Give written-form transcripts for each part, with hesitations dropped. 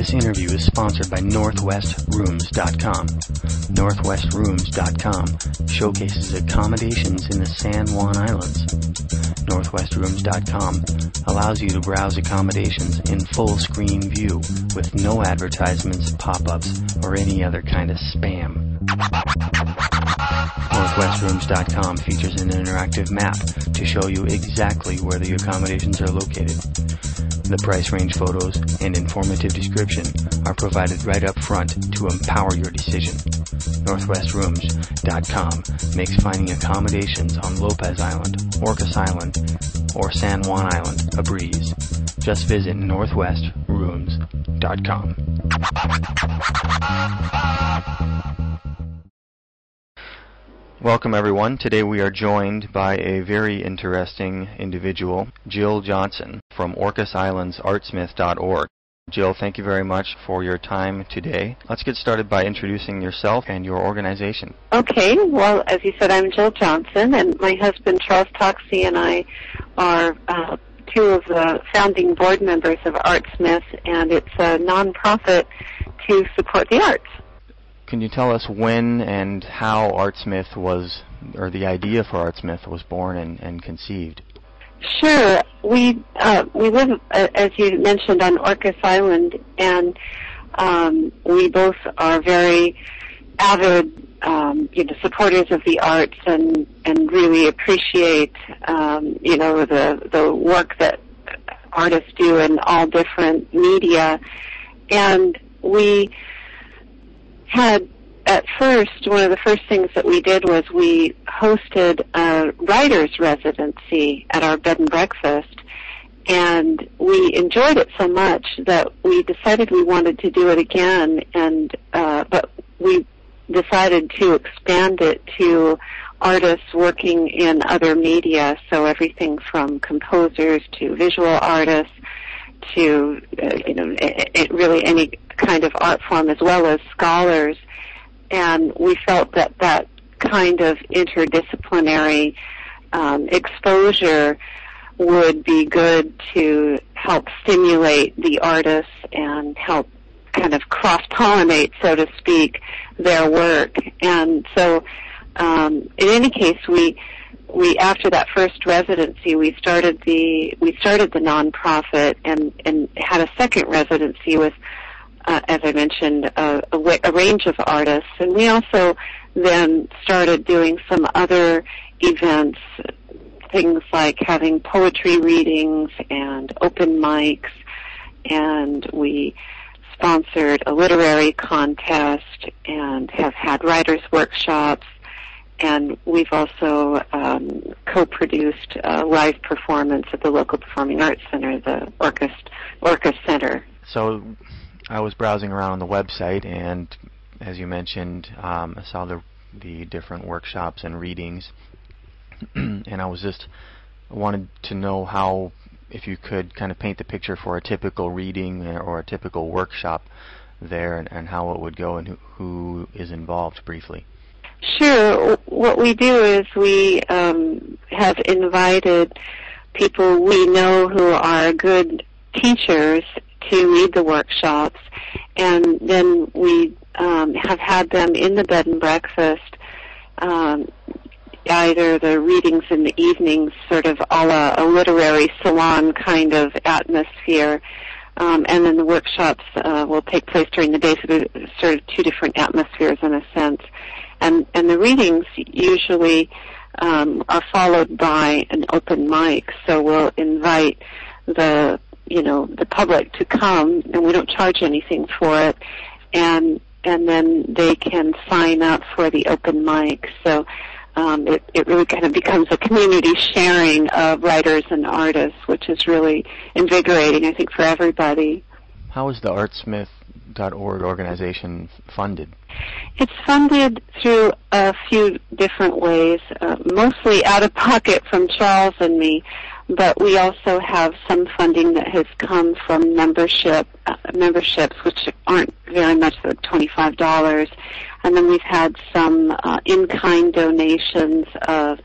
This interview is sponsored by NorthwestRooms.com. NorthwestRooms.com showcases accommodations in the San Juan Islands. NorthwestRooms.com allows you to browse accommodations in full screen view with no advertisements, pop-ups, or any other kind of spam. NorthwestRooms.com features an interactive map to show you exactly where the accommodations are located. The price range photos and informative description are provided right up front to empower your decision. NorthwestRooms.com makes finding accommodations on Lopez Island, Orcas Island, or San Juan Island a breeze. Just visit NorthwestRooms.com. Welcome everyone. Today we are joined by a very interesting individual, Jill Johnson from Orcas Island's Artsmith.org. Jill, thank you very much for your time today. Let's get started by introducing yourself and your organization. Okay, well, as you said, I'm Jill Johnson, and my husband Charles Toxey and I are two of the founding board members of Artsmith, and it's a nonprofit to support the arts. Can you tell us when and how Artsmith was, or the idea for Artsmith was born and conceived? Sure. We live, as you mentioned, on Orcas Island, and we both are very avid, supporters of the arts, and really appreciate, the work that artists do in all different media. And we had, at first, one of the first things that we did was we hosted a writer's residency at our bed and breakfast, and we enjoyed it so much that we decided we wanted to do it again, but we decided to expand it to artists working in other media, so everything from composers to visual artists to, really any kind of art form, as well as scholars. And we felt that that kind of interdisciplinary exposure would be good to help stimulate the artists and help kind of cross-pollinate, so to speak, their work. And so, in any case, we after that first residency, we started the nonprofit and had a second residency with, as I mentioned, a range of artists. And we also then started doing some other events, things like having poetry readings and open mics, and we sponsored a literary contest and have had writers' workshops. And we've also co-produced a live performance at the local Performing Arts Center, the Orcas Center. So I was browsing around on the website, and as you mentioned, I saw the different workshops and readings, and I wanted to know how, if you could kind of paint the picture for a typical reading or a typical workshop there, and how it would go and who is involved briefly. Sure. What we do is we have invited people we know who are good teachers to lead the workshops, and then we have had them in the bed and breakfast, either the readings in the evenings, sort of a la a literary salon kind of atmosphere, and then the workshops will take place during the day, so there's sort of two different atmospheres in a sense. And the readings usually are followed by an open mic, so we'll invite the public to come, and we don't charge anything for it, and then they can sign up for the open mic. So it really kind of becomes a community sharing of writers and artists, which is really invigorating, I think, for everybody. How is the Artsmith.org organization funded? It's funded through a few different ways, mostly out of pocket from Charles and me, but we also have some funding that has come from memberships, which aren't very much, like $25, and then we've had some in-kind donations of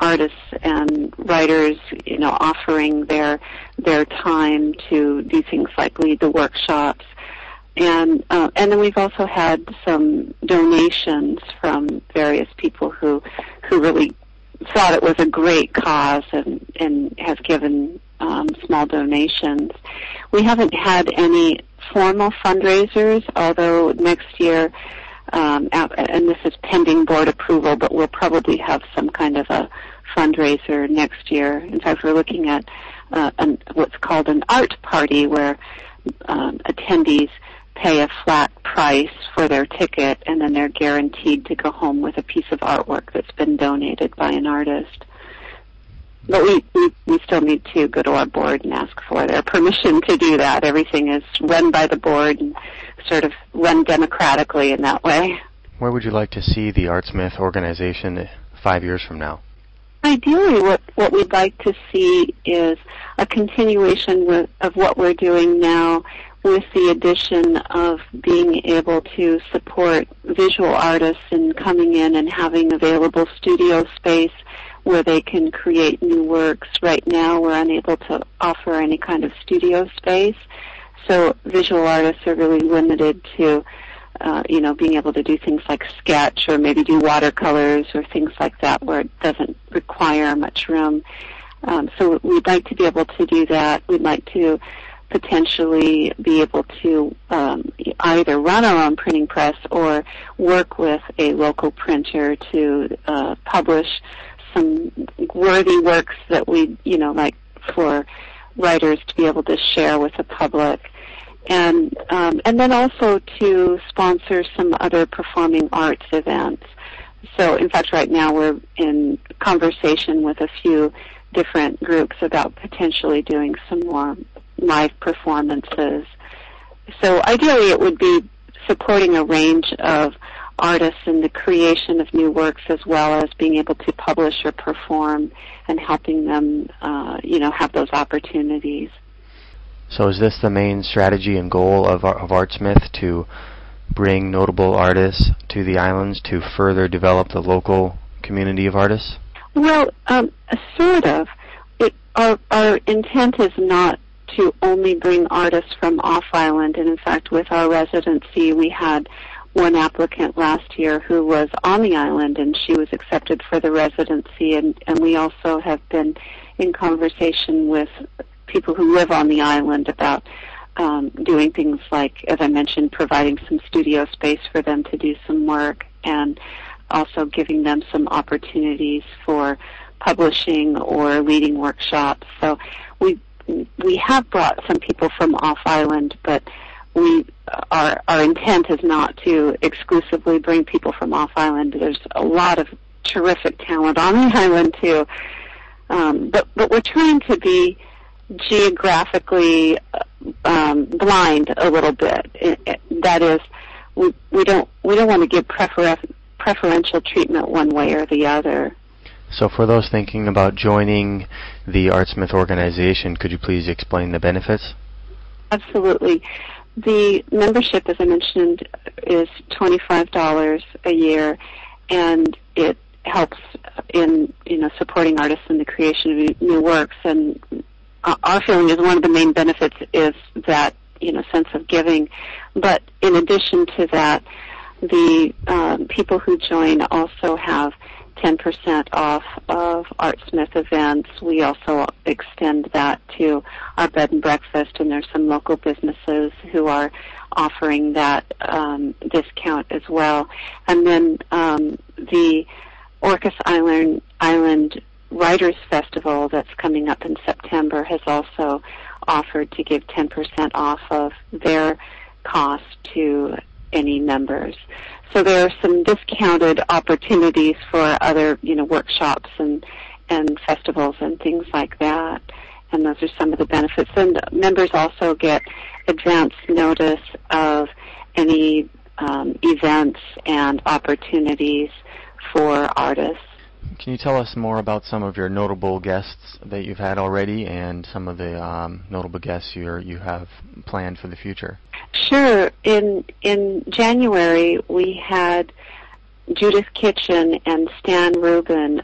artists and writers, offering their time to do things like lead the workshops. And then we've also had some donations from various people who really thought it was a great cause and have given small donations. We haven't had any formal fundraisers, although next year, and this is pending board approval, but we'll probably have some kind of a fundraiser next year. In fact, we're looking at what's called an art party, where attendees pay a flat price for their ticket, and then they're guaranteed to go home with a piece of artwork that's been donated by an artist. But we still need to go to our board and ask for their permission to do that. Everything is run by the board and sort of run democratically in that way. Where would you like to see the Artsmith organization 5 years from now? Ideally, what we'd like to see is a continuation of what we're doing now, with the addition of being able to support visual artists in coming in and having available studio space where they can create new works. Right now, we're unable to offer any kind of studio space, so visual artists are really limited to being able to do things like sketch or maybe do watercolors or things like that, where it doesn't require much room. So we'd like to be able to do that. We'd like to potentially be able to either run our own printing press or work with a local printer to publish some worthy works that we, like for writers to be able to share with the public. And then also to sponsor some other performing arts events. So, in fact, right now we're in conversation with a few different groups about potentially doing some more live performances. So, ideally, it would be supporting a range of artists in the creation of new works, as well as being able to publish or perform and helping them, have those opportunities. So is this the main strategy and goal of Artsmith, to bring notable artists to the islands to further develop the local community of artists? Well, sort of. Our intent is not to only bring artists from off-island, and in fact with our residency we had one applicant last year who was on the island, and she was accepted for the residency, and we also have been in conversation with people who live on the island about doing things like, as I mentioned, providing some studio space for them to do some work, and also giving them some opportunities for publishing or leading workshops. So we have brought some people from off-island, but our intent is not to exclusively bring people from off-island. There's a lot of terrific talent on the island too, but we're trying to be geographically blind a little bit. That is, we don't want to give preferential treatment one way or the other. So for those thinking about joining the Artsmith organization, could you please explain the benefits? Absolutely. The membership, as I mentioned, is $25 a year, and it helps in supporting artists in the creation of new works. And our feeling is one of the main benefits is that sense of giving. But in addition to that, the people who join also have 10% off of Artsmith events. We also extend that to our bed and breakfast, and there's some local businesses who are offering that discount as well. And then the Orcas Island Writers Festival that's coming up in September has also offered to give 10% off of their cost to any members. So there are some discounted opportunities for other, workshops and festivals and things like that. And those are some of the benefits. And members also get advance notice of any events and opportunities for artists. Can you tell us more about some of your notable guests that you've had already, and some of the notable guests you have planned for the future? Sure. In January, we had Judith Kitchen and Stan Rubin,